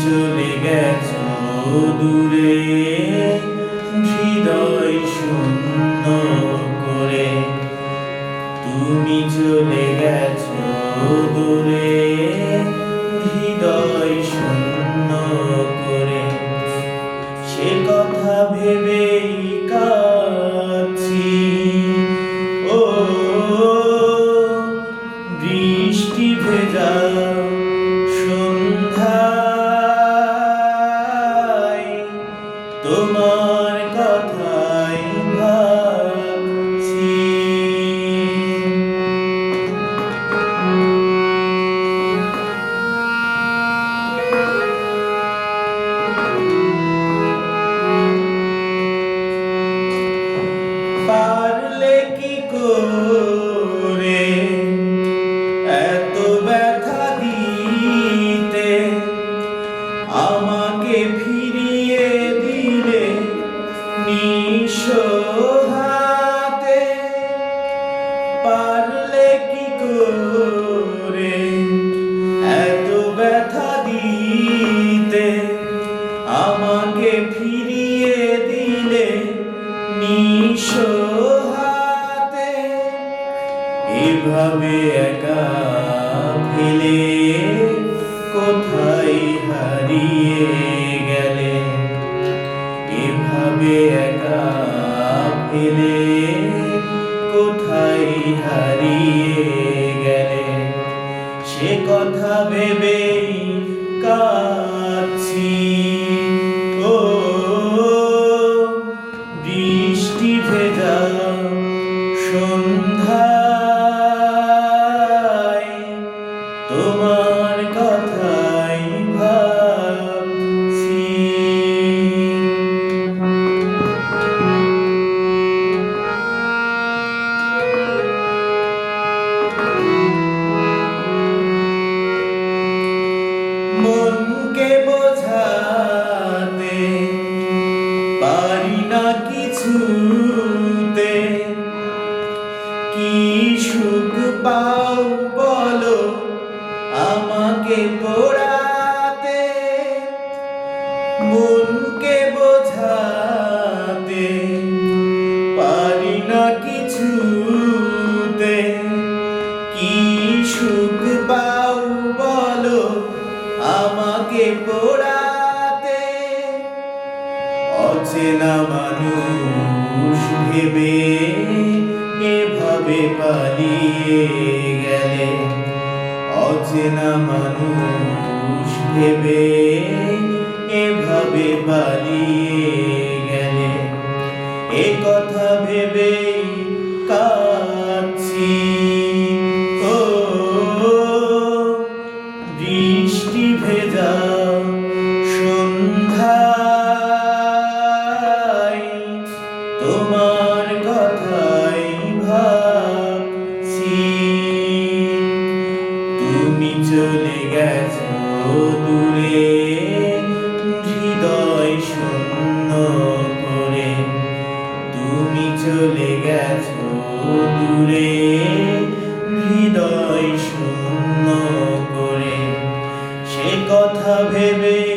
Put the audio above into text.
চলে গেছো দূরে হৃদয় শূন্য করে। তুমি চলে গেছো দূরে হৃদয় শূন্য করে। সে কথা ভেবেই কাঁদছি ও বৃষ্টি ভেজা সন্ধ্যায় তোমার কথাই ভাবছি। পারলে কি করে এত ব্যথা দিতে, আমাকে ফিরিয়ে দিলে নিঃস্ব হাতে। পারলে কি করে এত ব্যথা দিতে, আমাকে ফিরিয়ে দিলে নিঃস্ব হাতে। এভাবে একা ফেলে কোথায় হারিয়ে গেলে, এভাবে একা ফেলে কোথায় হারিয়ে গেলে। সে কথা ভেবেই কাঁদছি ও বৃষ্টি ভেজা সন্ধ্যায় তোমার কথাই ভাবছি। মনকে বোঝাতে পারি না কিছুতে, কি সুখ পাও বলো আমাকে পোড়াতে। মনকে বোঝাতে পারি না কিছুতে, কি সুখ পাও বলো আমাকে পোড়াতে। অচেনা মানুষ ভেবে এভাবে পালিয়ে গেলে, অচেনা মানুষ ভেবে এভাবে পালিয়ে গেলে। এ কথা ভেবেই কাঁদছি ও বৃষ্টি ভেজা সন্ধ্যায় তোমার কথাই ভাবছি। তুমি চলে গেছো দূরে হৃদয় শূন্য করে। তুমি চলে গেছো দূরে হৃদয় শূন্য করে। সে কথা ভেবেই